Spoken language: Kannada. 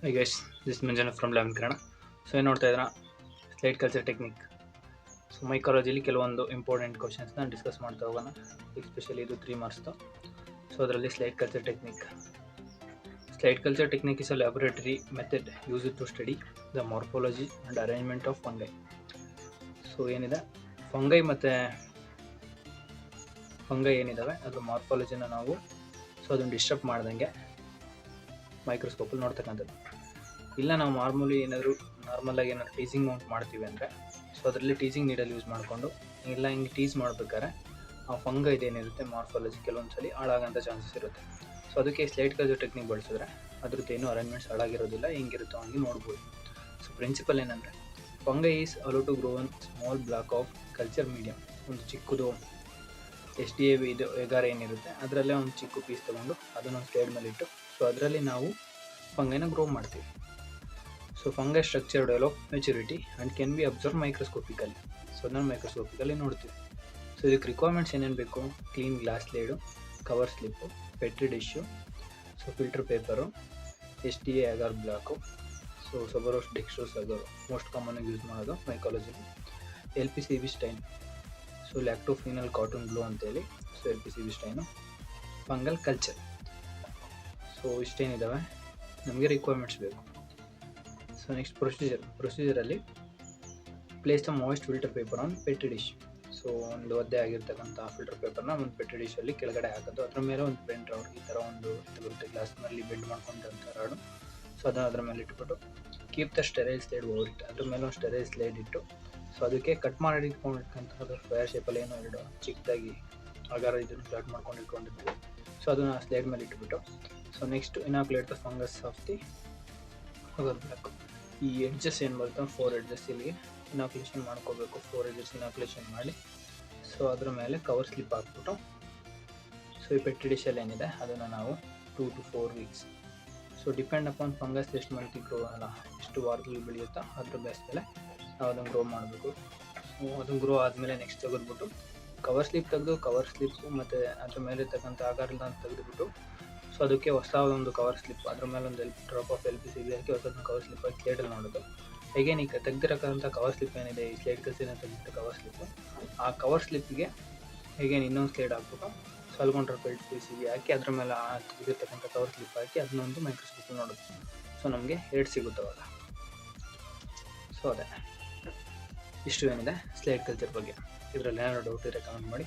Hi guys, this is Manjana from 11 Kannada. So ಏನು ನೋಡ್ತಾ ಇದ್ದೀರಾ, ಸ್ಲೈಡ್ ಕಲ್ಚರ್ ಟೆಕ್ನಿಕ್. ಸೊ ಮೈಕಾಲಜಿಲಿ ಕೆಲವೊಂದು ಇಂಪಾರ್ಟೆಂಟ್ ಕ್ವಶನ್ಸ್ನ ಡಿಸ್ಕಸ್ ಮಾಡ್ತಾ ಹೋಗೋಣ. ಎಸ್ಪೆಷಲಿ ಇದು 3 ಮಾರ್ಕ್ಸ್ದು. ಸೊ ಅದರಲ್ಲಿ slide culture technique. Slide culture technique is a laboratory method used to study the morphology and arrangement of fungi. So ಏನಿದೆ ಫಂಗೈ ಮತ್ತು ಫಂಗೈ ಏನಿದ್ದಾವೆ ಅದ್ರ ಮಾರ್ಫಾಲಜಿನ ನಾವು ಅದನ್ನು ಡಿಸ್ಟರ್ಬ್ ಮಾಡ್ದಂಗೆ ಮೈಕ್ರೋಸ್ಕೋಪಲ್ಲಿ ನೋಡ್ತಕ್ಕಂಥದ್ದು. ಇಲ್ಲ ನಾವು ನಾರ್ಮಲಾಗಿ ಏನಾದ್ರು ಟೀಸಿಂಗ್ ಮೌಂಟ್ ಮಾಡ್ತೀವಿ ಅಂದರೆ ಅದರಲ್ಲಿ ಟೀಸಿಂಗ್ ನೀಡಲ್ ಯೂಸ್ ಮಾಡಿಕೊಂಡು ಇಲ್ಲ ಹಿಂಗೆ ಟೀಸ್ ಮಾಡ್ಬೇಕಾದ್ರೆ ಆ ಫಂಗೈ ಇದೇನಿರುತ್ತೆ ಮಾರ್ಫಾಲಜಿ ಕೆಲವೊಂದು ಸಲ ಹಾಳಾಗೋಂಥ ಚಾನ್ಸಸ್ ಇರುತ್ತೆ. ಸೊ ಅದಕ್ಕೆ ಸ್ಲೈಡ್ ಕಲ್ಚರ್ ಟೆಕ್ನಿಕ್ ಬಳಸಿದ್ರೆ ಅದ್ರದ್ದು ಏನೂ ಅರೇಂಜ್ಮೆಂಟ್ಸ್ ಹಾಳಾಗಿರೋದಿಲ್ಲ, ಹೆಂಗಿರುತ್ತೋ ಹಂಗೆ ನೋಡ್ಬೋದು. ಸೊ ಪ್ರಿನ್ಸಿಪಲ್ ಏನಂದರೆ fungi is allow to grow on small block of culture medium. ಒಂದು ಚಿಕ್ಕದು SDA ಇದು ಎಗಾರ ಏನಿರುತ್ತೆ ಅದರಲ್ಲೇ ಒಂದು ಚಿಕ್ಕ ಪೀಸ್ ತೊಗೊಂಡು ಅದನ್ನು ಸ್ಲೈಡ್ ಮೇಲೆ ಇಟ್ಟು ಅದರಲ್ಲಿ ನಾವು ಫಂಗೈನ ಗ್ರೋ ಮಾಡ್ತೀವಿ. So fungi structure develop maturity and can be observe microscopically. So ಅದನ್ನು ಮೈಕ್ರೋಸ್ಕೋಪಿಕಲಿ ನೋಡ್ತೀವಿ. ಸೊ ಇದಕ್ಕೆ ರಿಕ್ವೈರ್ಮೆಂಟ್ಸ್ ಏನೇನು ಬೇಕು: clean glass slide, cover slip, petri dish, so filter paper, SDA agar block, so Sabouraud dextrose agar most ಕಾಮನ್ನಾಗಿ ಯೂಸ್ ಮಾಡೋದು ಮೈಕಾಲಜಿಲಿ, LPCB stain, so lactophenol cotton ಗ್ಲೋ ಅಂತೇಳಿ, so LPCB stain, fungal culture. So ಇಷ್ಟೇನಿದ್ದಾವೆ ನಮಗೆ ರಿಕ್ವೈರ್ಮೆಂಟ್ಸ್ ಬೇಕು. ಸೊ ನೆಕ್ಸ್ಟ್ ಪ್ರೊಸೀಜರಲ್ಲಿ place the moist filter paper on Petri dish. So ಒಂದು ಒದ್ದೆ ಆಗಿರ್ತಕ್ಕಂಥ ಫಿಲ್ಟರ್ ಪೇಪರ್ನ ಒಂದು ಪೆಟ್ರಿ ಡಿಶಲ್ಲಿ ಕೆಳಗಡೆ ಹಾಕೋದು, ಅದ್ರ ಮೇಲೆ ಒಂದು ಬೆಂಡ್ ರಾಡ್, ಈ ಥರ ಒಂದು ಬರುತ್ತೆ ಗ್ಲಾಸ್ನಲ್ಲಿ ಬೆಂಡ್ ಮಾಡ್ಕೊಂಡಂಥ ರಾಡು. ಸೊ ಅದನ್ನು ಅದ್ರ ಮೇಲೆ ಇಟ್ಬಿಟ್ಟು keep the sterile slide over it, ಅದ್ರ ಮೇಲೆ ಒಂದು ಸ್ಟೆರೈಲ್ ಸ್ಲೈಡ್ ಇಟ್ಟು ಸೊ ಅದಕ್ಕೆ ಕಟ್ ಮಾಡಿ ಇಟ್ಕೊಂಡಿರ್ತಕ್ಕಂಥದ್ದು ಸ್ಕ್ವೇರ್ ಶೇಪಲ್ಲಿ ಏನೋ ಎರಡು ಚಿಕ್ಕದಾಗಿ ಆಗಾರ ಇದನ್ನು ಕಟ್ ಮಾಡ್ಕೊಂಡು ಇಟ್ಕೊಂಡಿರ್ತೀವಿ. ಸೊ ಅದನ್ನು ಸ್ಲೈಡ್ ಮೇಲೆ ಇಟ್ಬಿಟ್ಟು so next inoculate the fungus of the agar block. ಈ ಎಡ್ಜಸ್ ಏನು ಬರುತ್ತೆ 4 ಎಡ್ಜಸ್ ಇಲ್ಲಿಗೆ ಇನಾಕ್ಯುಲೇಷನ್ ಮಾಡ್ಕೋಬೇಕು. 4 ಎಡ್ಜಸ್ ಇನಾಕ್ಯುಲೇಷನ್ ಮಾಡಿ ಸೊ ಅದ್ರ ಮೇಲೆ ಕವರ್ ಸ್ಲಿಪ್ ಹಾಕ್ಬಿಟ್ಟು ಸೊ ಈ ಪೆಟ್ರಿ ಡಿಶಲ್ಲಿ ಏನಿದೆ ಅದನ್ನು ನಾವು 2 to 4 weeks, so depend upon fungus ಎಷ್ಟು ಮಂತ್ಗೆ ಗ್ರೋ ಎಷ್ಟು ವಾರದಲ್ಲಿ ಬೆಳೆಯುತ್ತಾ ಅದ್ರ ಬೇಸ್ ಮೇಲೆ ನಾವು ಅದನ್ನು ಗ್ರೋ ಮಾಡಬೇಕು. ಸೊ ಅದನ್ನು ಗ್ರೋ ಆದಮೇಲೆ ನೆಕ್ಸ್ಟ್ ತೆಗೆದ್ಬಿಟ್ಟು ಕವರ್ ಸ್ಲಿಪ್ ತೆಗೆದು ಕವರ್ ಸ್ಲಿಪ್ಪು ಮತ್ತು ಅದ್ರ ಮೇಲೆ ಇರ್ತಕ್ಕಂಥ ಆಗಾರನ ತೆಗೆದುಬಿಟ್ಟು ಸೊ ಅದಕ್ಕೆ ಹೊಸ ಒಂದು ಕವರ್ ಸ್ಲಿಪ್, ಅದ್ರ ಮೇಲೆ ಒಂದು ಡ್ರಾಪ್ ಆಫ್ LPCB ಹಾಕಿ ಹೊಸದನ್ನು ಕವರ್ ಸ್ಲಿಪ್ ಹಾಕಿ ಸ್ಲೈಡಲ್ಲಿ ನೋಡೋದು. ಹೇಗೇನು ಈಗ ತೆಗೆದಿರೋಕ್ಕಂಥ ಕವರ್ ಸ್ಲಿಪ್ ಏನಿದೆ ಈ ಸ್ಲೈಡ್ ಕಲ್ಸಿನ ತೆಗೆದಿದ್ದ ಕವರ್ ಸ್ಲಿಪ್ಪು, ಆ ಕವರ್ ಸ್ಲಿಪ್ಪಿಗೆ ಹೇಗೇನು ಇನ್ನೊಂದು ಸ್ಲೈಡ್ ಹಾಕ್ಬಿಟ್ಟು ಸೊ ಅಲ್ಗೊಂಡು ಡ್ರಾಪ್ LPCB ಹಾಕಿ ಅದ್ರ ಮೇಲೆ ತೆಗೆದಿರ್ತಕ್ಕಂಥ ಕವರ್ ಸ್ಲಿಪ್ ಹಾಕಿ ಅದನ್ನೊಂದು ಮೈಕ್ರೋಸ್ಕೋಪ್ ನೋಡೋದು. ಸೊ ನಮಗೆ 2 ಸಿಗುತ್ತೆ ಅವಾಗ. ಸೊ ಅದೇ ಇಷ್ಟು ಏನಿದೆ ಸ್ಲೈಡ್ ಕಲ್ಚರ್ ಬಗ್ಗೆ. ಇದರಲ್ಲಿ ಏನಾದ್ರು ಡೌಟ್ ಇದ್ರೆ ಕಮೆಂಟ್ ಮಾಡಿ.